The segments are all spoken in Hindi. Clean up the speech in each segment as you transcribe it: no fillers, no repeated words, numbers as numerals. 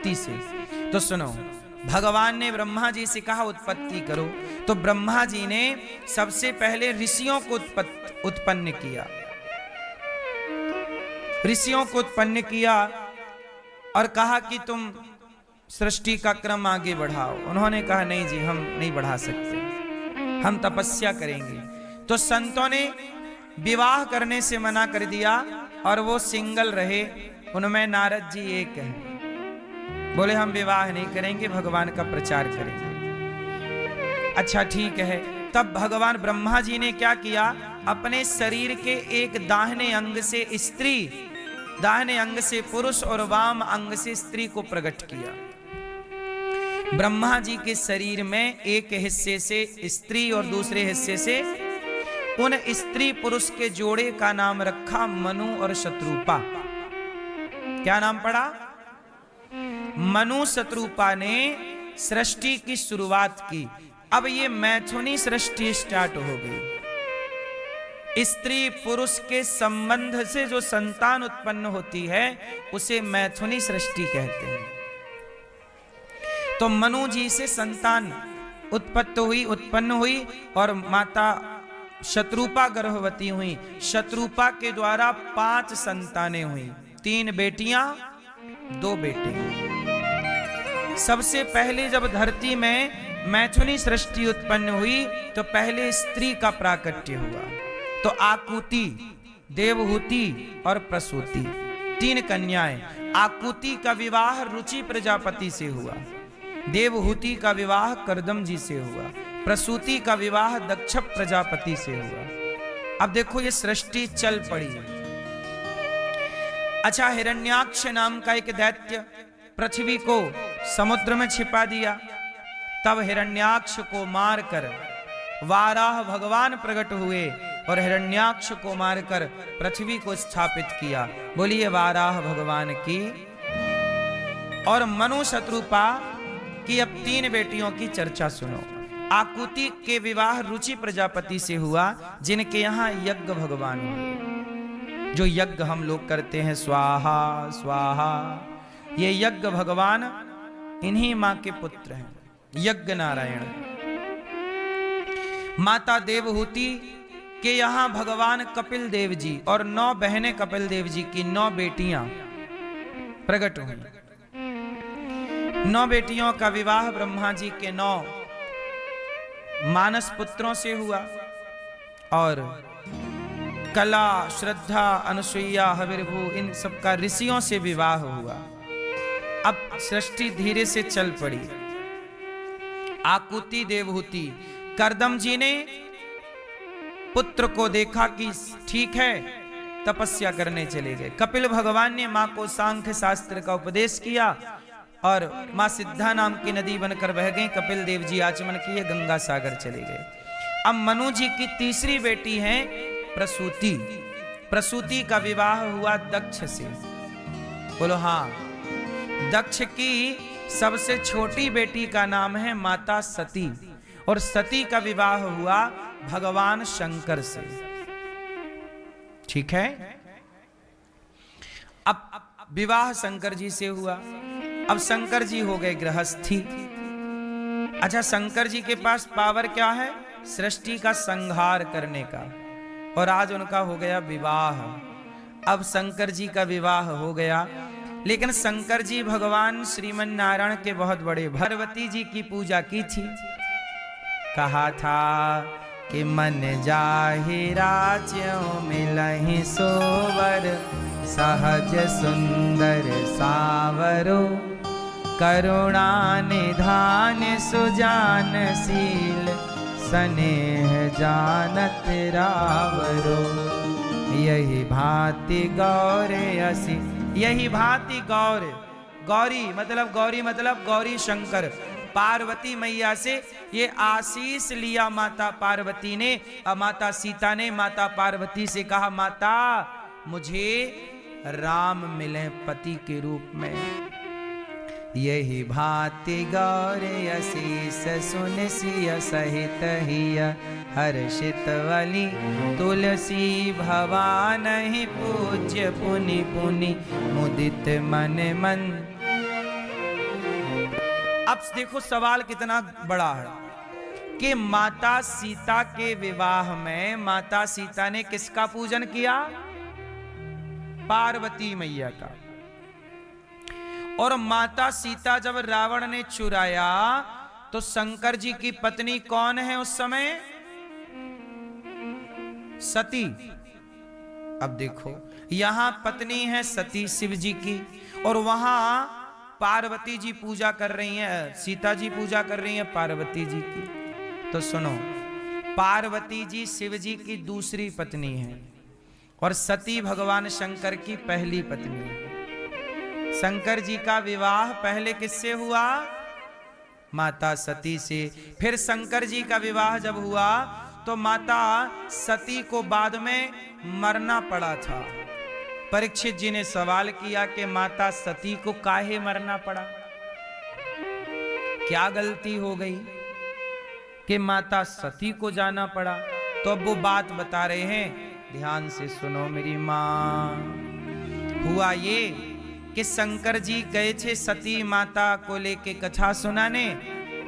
उत्पत्ति से। तो सुनो, भगवान ने ब्रह्मा जी से कहा उत्पत्ति करो, तो ब्रह्मा जी ने सबसे पहले ऋषियों को उत्पन्न किया, ऋषियों को उत्पन्न किया और कहा कि तुम सृष्टि का क्रम आगे बढ़ाओ। उन्होंने कहा नहीं जी, हम नहीं बढ़ा सकते, हम तपस्या करेंगे। तो संतों ने विवाह करने से मना कर दिया और वो सिंगल रहे। उनमें नारद जी एक हैं, बोले हम विवाह नहीं करेंगे, भगवान का प्रचार करेंगे। अच्छा ठीक है। तब भगवान ब्रह्मा जी ने क्या किया, अपने शरीर के एक दाहिने अंग से स्त्री, दाहिने अंग से पुरुष और वाम अंग से स्त्री को प्रकट किया। ब्रह्मा जी के शरीर में एक हिस्से से स्त्री और दूसरे हिस्से से उन स्त्री पुरुष के जोड़े का नाम रखा मनु और शत्रुपा। क्या नाम पड़ा? मनु शत्रुपा ने सृष्टि की शुरुआत की। अब ये मैथुनी सृष्टि स्टार्ट हो गई। स्त्री पुरुष के संबंध से जो संतान उत्पन्न होती है उसे मैथुनी सृष्टि कहते हैं। तो मनु जी से संतान उत्पन्न हुई और माता शत्रुपा गर्भवती हुई। शत्रुपा के द्वारा 5 संतानें हुई, 3 बेटियां 2 बेटे। सबसे पहले जब धरती में मैथुनी सृष्टि उत्पन्न हुई तो पहले स्त्री का प्राकट्य हुआ। तो आकुति, देवहूति और प्रसूति, 3 कन्याएं। आकुति का विवाह रुचि प्रजापति से हुआ, देवहूति का विवाह कर्दम जी से हुआ, प्रसूति का विवाह दक्ष प्रजापति से हुआ। अब देखो ये सृष्टि चल पड़ी। अच्छा, हिरण्याक्ष नाम का एक दैत्य पृथ्वी को समुद्र में छिपा दिया। तब हिरण्याक्ष को मारकर वाराह भगवान प्रकट हुए और हिरण्याक्ष को मारकर पृथ्वी को स्थापित किया। बोलिए वाराह भगवान की। और मनु शत्रुपा की अब 3 बेटियों की चर्चा सुनो। आकुति के विवाह रुचि प्रजापति से हुआ, जिनके यहाँ यज्ञ भगवान हुए। जो यज्ञ हम लोग करते हैं स्वाहा स्वाहा, ये यज्ञ भगवान इन्हीं मां के पुत्र हैं, यज्ञ नारायण। माता देवहूति के यहाँ भगवान कपिल देव जी और 9 बहनें कपिल देव जी की 9 बेटियां प्रकट हुई। 9 बेटियों का विवाह ब्रह्मा जी के 9 मानस पुत्रों से हुआ और कला, श्रद्धा, अनुसुईया, हविर्भू, इन सब का ऋषियों से विवाह हुआ। अब सृष्टि धीरे से चल पड़ी। आकुति, देवहूति, कर्दम जी ने पुत्र को देखा कि ठीक है, तपस्या करने चले गए। कपिल भगवान ने मां को सांख्य शास्त्र का उपदेश किया और मां सिद्धा नाम की नदी बनकर बह गई। कपिल देव जी आचमन किए, गंगा सागर चले गए। अब मनु जी की तीसरी बेटी है प्रसूति। प्रसूति का विवाह हुआ दक्ष से। बोलो हाँ। दक्ष की सबसे छोटी बेटी का नाम है माता सती और सती का विवाह हुआ भगवान शंकर से। ठीक है। अब विवाह शंकर जी से हुआ। अब शंकर जी हो गए गृहस्थी। अच्छा, शंकर जी के पास पावर क्या है? सृष्टि का संहार करने का। और आज उनका हो गया विवाह। अब शंकर जी का विवाह हो गया, लेकिन शंकर जी भगवान श्रीमन नारायण के बहुत बड़े। पार्वती जी की पूजा की थी। कहा था कि मन जाहि राज्यों मिलहि सोवर, सहज सुंदर सावरो, करुणा निधान सुजानशील, स्नेह जानत रावरो। यही भांति गौरे असि, यही भांति गौर, गौरी मतलब गौरी शंकर, पार्वती मैया से ये आशीष लिया माता पार्वती ने। और माता सीता ने माता पार्वती से कहा, माता मुझे राम मिले पति के रूप में। यही भांति गौरे असीस सुन सिय सहित हिय, हर्षित वली तुलसी भवान ही पूज्य पुनि पुनि, मुदित मन मन। अब देखो सवाल कितना बड़ा है कि माता सीता के विवाह में माता सीता ने किसका पूजन किया? पार्वती मैया का। और माता सीता जब रावण ने चुराया तो शंकर जी की पत्नी कौन है उस समय? सती। अब देखो यहां पत्नी है सती शिव जी की, और वहां पार्वती जी पूजा कर रही हैं, सीता जी पूजा कर रही हैं पार्वती जी की। तो सुनो, पार्वती जी शिव जी की दूसरी पत्नी है और सती भगवान शंकर की पहली पत्नी है। शंकर जी का विवाह पहले किससे हुआ? माता सती से। फिर शंकर जी का विवाह जब हुआ तो माता सती को बाद में मरना पड़ा था। परीक्षित जी ने सवाल किया कि माता सती को काहे मरना पड़ा? क्या गलती हो गई कि माता सती को जाना पड़ा? तो अब वो बात बता रहे हैं, ध्यान से सुनो मेरी मां। हुआ ये कि शंकर जी गए थे सती माता को लेके कथा सुनाने।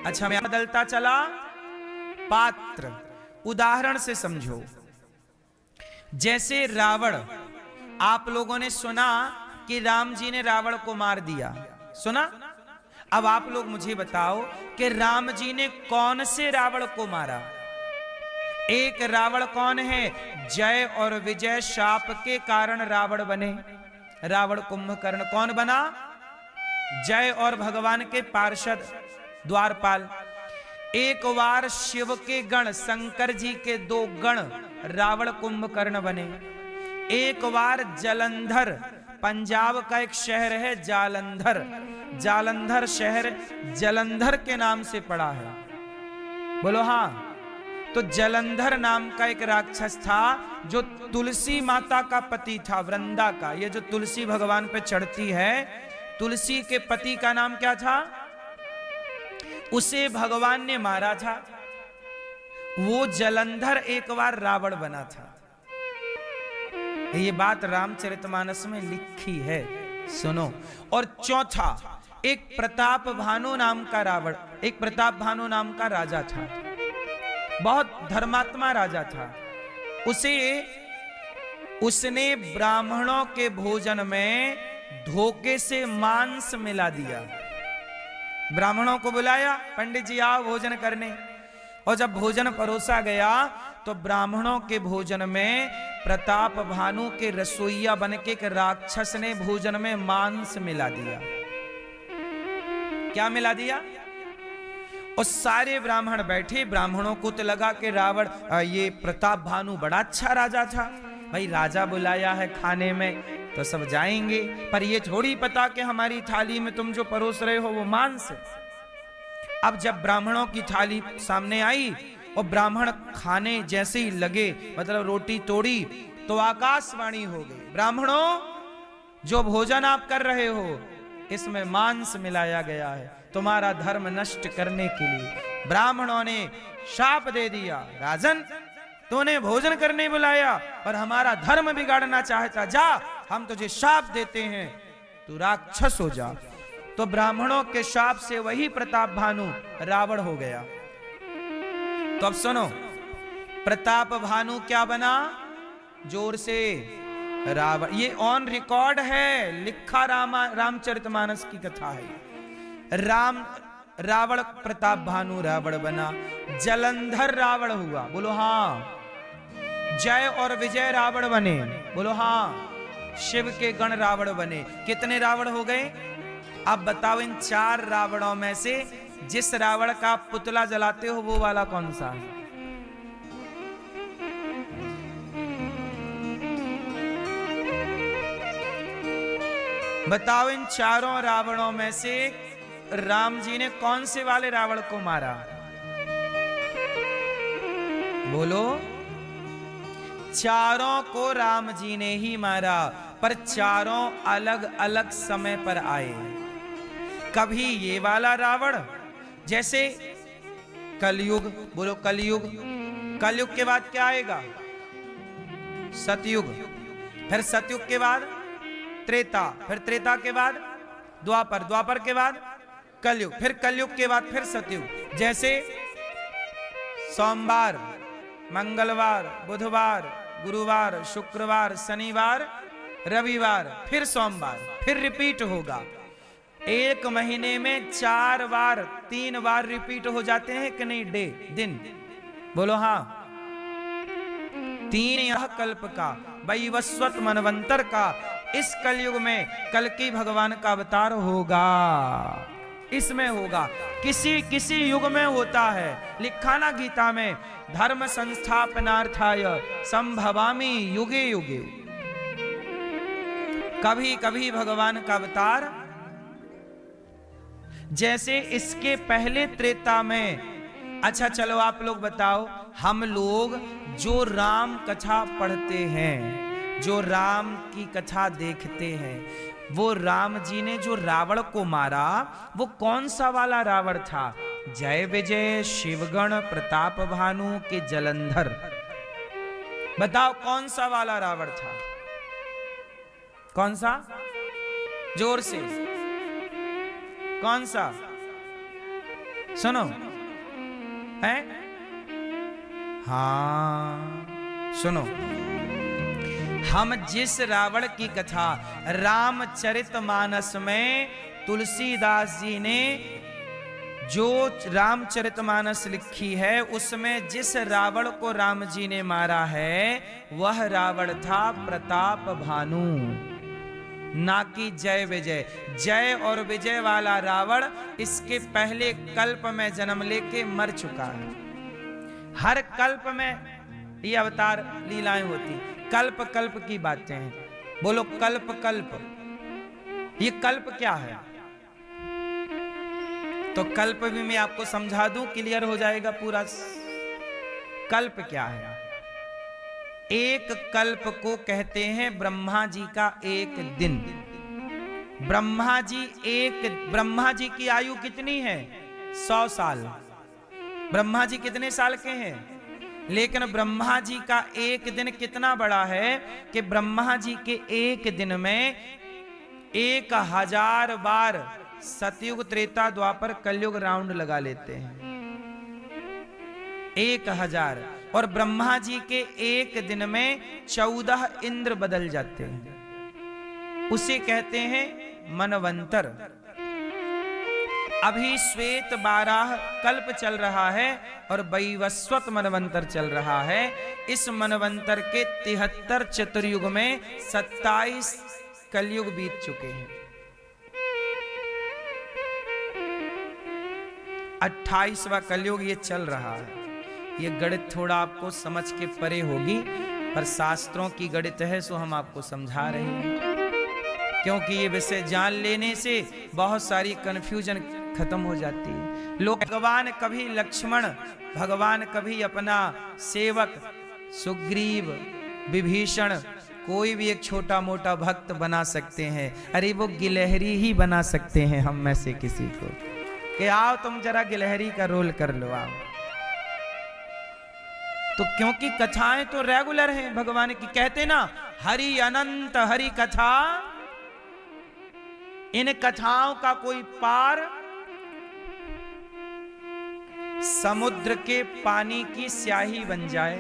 अच्छा, मैं बदलता चला पात्र। उदाहरण से समझो, जैसे रावण, आप लोगों ने सुना कि राम जी ने रावण को मार दिया, सुना? अब आप लोग मुझे बताओ कि राम जी ने कौन से रावण को मारा? एक रावण कौन है? जय और विजय शाप के कारण रावण बने, रावण कुंभकर्ण। कौन बना? जय और भगवान के पार्षद द्वारपाल। एक बार शिव के गण, शंकर जी के दो गण रावण कुंभकर्ण बने। एक बार जलंधर, पंजाब का एक शहर है जालंधर, जालंधर शहर जलंधर के नाम से पड़ा है, बोलो हाँ। तो जलंधर नाम का एक राक्षस था जो तुलसी माता का पति था, वृंदा का। ये जो तुलसी भगवान पे चढ़ती है, तुलसी के पति का नाम क्या था? उसे भगवान ने मारा था। वो जलंधर एक बार रावण बना था। ये बात रामचरितमानस में लिखी है, सुनो। और चौथा, एक प्रताप भानु नाम का रावण, एक प्रताप भानु नाम का राजा था, बहुत धर्मात्मा राजा था। उसने ब्राह्मणों के भोजन में धोखे से मांस मिला दिया। ब्राह्मणों को बुलाया, पंडित जी आओ भोजन करने, और जब भोजन परोसा गया तो ब्राह्मणों के भोजन में प्रताप भानु के रसोइया बनके एक राक्षस ने भोजन में मांस मिला दिया। क्या मिला दिया? और सारे ब्राह्मण बैठे, ब्राह्मणों को तो लगा कि रावण, ये प्रताप भानु बड़ा अच्छा राजा था, भाई राजा बुलाया है खाने में तो सब जाएंगे, पर ये थोड़ी पता कि हमारी थाली में तुम जो परोस रहे हो वो मांस है। अब जब ब्राह्मणों की थाली सामने आई और ब्राह्मण खाने जैसे ही लगे, मतलब रोटी तोड़ी, तो आकाशवाणी हो गई, ब्राह्मणों जो भोजन आप कर रहे हो इसमें मांस मिलाया गया है, तुम्हारा धर्म नष्ट करने के लिए। ब्राह्मणों ने शाप दे दिया, राजन तूने भोजन करने बुलाया और हमारा धर्म बिगाड़ना चाहता, जा हम तुझे शाप देते हैं, तू राक्षस हो जा। तो ब्राह्मणों के शाप से वही प्रताप भानु रावण हो गया। तो अब सुनो, प्रताप भानु क्या बना? जोर से, रावण। ये ऑन रिकॉर्ड है, लिखा रामचरितमानस की कथा है। रावण प्रताप भानु रावण बना, जलंधर रावण हुआ, बोलो हाँ। जय और विजय रावण बने, बोलो हाँ। शिव के गण रावण बने। कितने रावण हो गए? अब बताओ, इन 4 रावणों में से जिस रावण का पुतला जलाते हो वो वाला कौन सा है? बताओ, इन 4 रावणों में से राम जी ने कौन से वाले रावण को मारा? बोलो। 4 को राम जी ने ही मारा, पर 4 अलग अलग समय पर आए। कभी ये वाला रावण, जैसे कलयुग, बोलो कलयुग। कलयुग के बाद क्या आएगा? सतयुग। फिर सतयुग के बाद त्रेता, फिर त्रेता के बाद द्वापर, द्वापर के बाद कलयुग, फिर कलयुग के बाद फिर सतयुग। जैसे सोमवार, मंगलवार, बुधवार, गुरुवार, शुक्रवार, शनिवार, रविवार, फिर सोमवार, फिर रिपीट होगा। एक महीने में 4 बार 3 बार रिपीट हो जाते हैं कि नहीं? डे, दिन, बोलो हाँ। 3 यह कल्प का, वैवस्वत मनवंतर का, इस कलयुग में कल्कि भगवान का अवतार होगा, इसमें होगा। किसी किसी युग में होता है। लिखा ना गीता में, धर्म संस्थापनार्थाय संभवामि युगे युगे। कभी कभी भगवान का अवतार, जैसे इसके पहले त्रेता में। अच्छा चलो आप लोग बताओ, हम लोग जो राम कथा पढ़ते हैं, जो राम की कथा देखते हैं, वो राम जी ने जो रावण को मारा, वो कौन सा वाला रावण था? जय विजय शिवगण प्रताप भानु के जलंधर। बताओ कौन सा वाला रावण था? कौन सा? जोर से, कौन सा? सुनो है? हाँ सुनो, हम जिस रावण की कथा रामचरितमानस में तुलसीदास जी ने जो रामचरितमानस लिखी है, उसमें जिस रावण को राम जी ने मारा है, वह रावण था प्रताप भानु, ना कि जय विजय। जय और विजय वाला रावण इसके पहले कल्प में जन्म लेके मर चुका है। हर कल्प में ये अवतार लीलाएं होती, कल्प कल्प की बातें हैं। बोलो कल्प कल्प। ये कल्प क्या है? तो कल्प भी मैं आपको समझा दूं, क्लियर हो जाएगा पूरा। कल्प क्या है? एक कल्प को कहते हैं ब्रह्मा जी का एक दिन। ब्रह्मा जी की आयु कितनी है? 100 साल। ब्रह्मा जी कितने साल के हैं? लेकिन ब्रह्मा जी का एक दिन कितना बड़ा है कि ब्रह्मा जी के एक दिन में 1000 बार सतयुग त्रेता द्वापर कलयुग राउंड लगा लेते हैं। 1000। और ब्रह्मा जी के एक दिन में 14 इंद्र बदल जाते हैं, उसे कहते हैं मनवंतर। अभी श्वेत 12 कल्प चल रहा है और वैवस्वत मनवंतर चल रहा है। इस मनवंतर के 73 चतुर्युग में 27 कलयुग बीत चुके हैं। 28वां कलयुग ये चल रहा है। ये गणित थोड़ा आपको समझ के परे होगी, पर शास्त्रों की गणित है, सो हम आपको समझा रहे हैं। क्योंकि ये विषय जान लेने से बहुत सारी कंफ्यूजन खत्म हो जाती है। लोग भगवान कभी लक्ष्मण, भगवान कभी अपना सेवक सुग्रीव, विभीषण, कोई भी एक छोटा मोटा भक्त बना सकते हैं। अरे वो गिलहरी ही बना सकते हैं हम में से किसी को, कि आओ तुम जरा गिलहरी का रोल कर लो आओ। तो क्योंकि कथाएं तो रेगुलर हैं भगवान की। कहते ना हरि अनंत हरि कथा, इन कथाओं का कोई पार समुद्र के पानी की स्याही बन जाए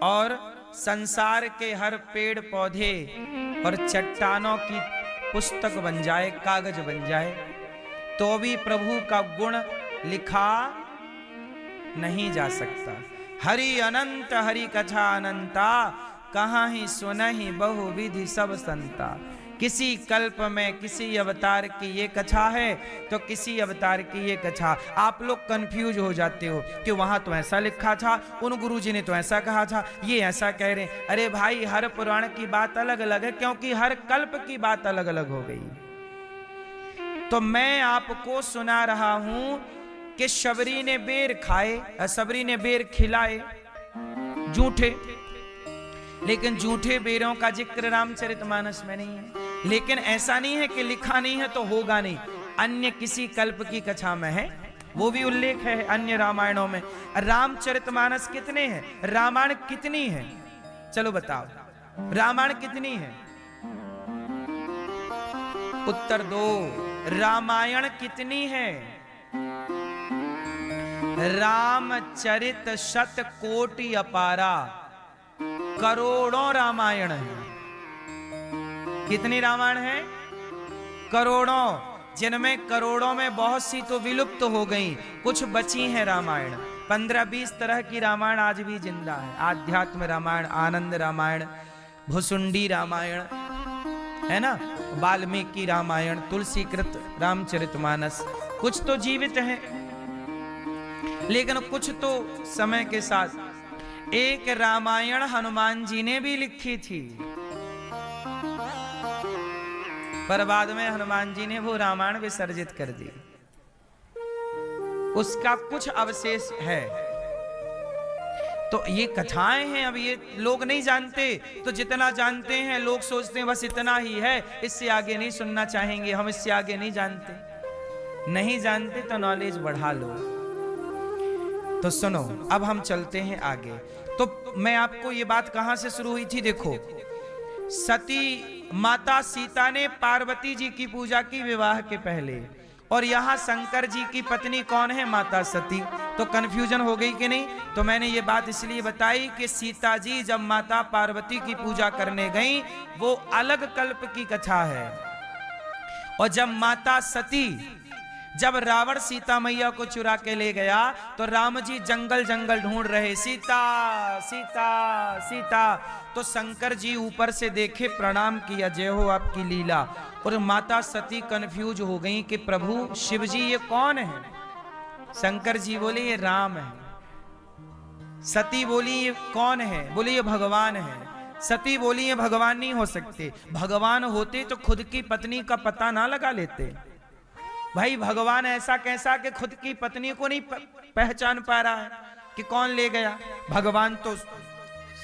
और संसार के हर पेड़ पौधे और चट्टानों की पुस्तक बन जाए, कागज बन जाए, तो भी प्रभु का गुण लिखा नहीं जा सकता। हरि अनंत हरि कथा अनंता, कहाँ ही सुनहि बहुविधि सब संता। किसी कल्प में किसी अवतार की ये कथा है तो किसी अवतार की ये कथा। आप लोग कंफ्यूज हो जाते हो कि वहां तो ऐसा लिखा था, उन गुरुजी ने तो ऐसा कहा था, ये ऐसा कह रहे हैं। अरे भाई, हर पुराण की बात अलग अलग है, क्योंकि हर कल्प की बात अलग अलग हो गई। तो मैं आपको सुना रहा हूं कि शबरी ने बेर खाए, शबरी ने बेर खिलाए झूठे, लेकिन झूठे बेरों का जिक्र रामचरितमानस में नहीं है। लेकिन ऐसा नहीं है कि लिखा नहीं है तो होगा नहीं, अन्य किसी कल्प की कथा में है, वो भी उल्लेख है अन्य रामायणों में। रामचरितमानस कितने हैं? रामायण कितनी है? चलो बताओ, रामायण कितनी है? उत्तर दो। रामायण कितनी है? रामचरित शत कोटि अपारा, करोड़ों रामायण है। कितनी रामायण है? करोड़ों, जिनमें करोड़ों में बहुत सी तो विलुप्त हो गई, कुछ बची हैं रामायण। 15-20 तरह की रामायण आज भी जिंदा है। आध्यात्म रामायण, आनंद रामायण, भुसुंडी रामायण, है ना, वाल्मीकि रामायण, तुलसीकृत रामचरितमानस, कुछ तो जीवित हैं, लेकिन कुछ तो समय के साथ। एक रामायण हनुमान जी ने भी लिखी थी, पर बाद में हनुमान जी ने वो रामायण विसर्जित कर दी। उसका कुछ अवशेष है। तो ये कथाएं हैं, अब ये लोग नहीं जानते, तो जितना जानते हैं लोग सोचते हैं बस इतना ही है, इससे आगे नहीं सुनना चाहेंगे, हम इससे आगे नहीं जानते। नहीं जानते तो नॉलेज बढ़ा लो। तो सुनो, अब हम चलते हैं आगे। तो मैं आपको ये बात कहां से शुरू हुई थी, देखो, सती माता सीता ने पार्वती जी की पूजा की विवाह के पहले, और यहां शंकर जी की पत्नी कौन है? माता सती। तो कंफ्यूजन हो गई कि नहीं? तो मैंने ये बात इसलिए बताई कि सीता जी जब माता पार्वती की पूजा करने गई, वो अलग कल्प की कथा है। और जब माता सती, जब रावण सीता मैया को चुरा के ले गया, तो राम जी जंगल जंगल ढूंढ रहे, सीता सीता सीता। तो शंकर जी ऊपर से देखे, प्रणाम किया, जय हो आपकी लीला। और माता सती कंफ्यूज हो गई कि प्रभु शिव जी ये कौन है? शंकर जी बोले ये राम है। सती बोली ये कौन है? बोले ये भगवान है। सती बोली ये भगवान नहीं हो सकते, भगवान होते तो खुद की पत्नी का पता ना लगा लेते। भाई भगवान ऐसा कैसा कि खुद की पत्नी को नहीं पहचान पा रहा है कि कौन ले गया? भगवान तो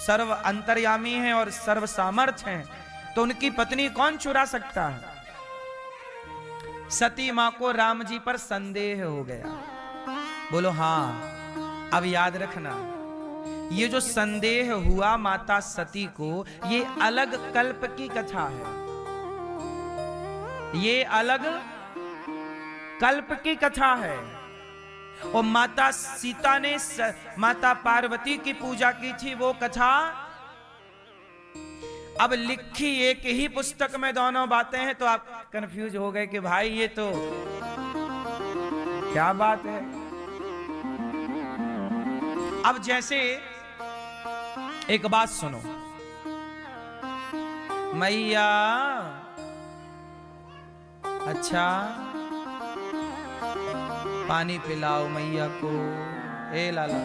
सर्व अंतर्यामी हैं और सर्व सामर्थ्य हैं, तो उनकी पत्नी कौन चुरा सकता है? सती मां को राम जी पर संदेह हो गया। बोलो हाँ, अब याद रखना, ये जो संदेह हुआ माता सती को, ये अलग कल्प की कथा है। ये अलग कल्प की कथा है। और माता सीता ने माता पार्वती की पूजा की थी, वो कथा अब लिखी एक ही पुस्तक में दोनों बातें हैं। तो आप कंफ्यूज हो गए कि भाई ये तो क्या बात है। अब जैसे एक बात सुनो, मैया अच्छा पानी पिलाओ मैया को, ए लाला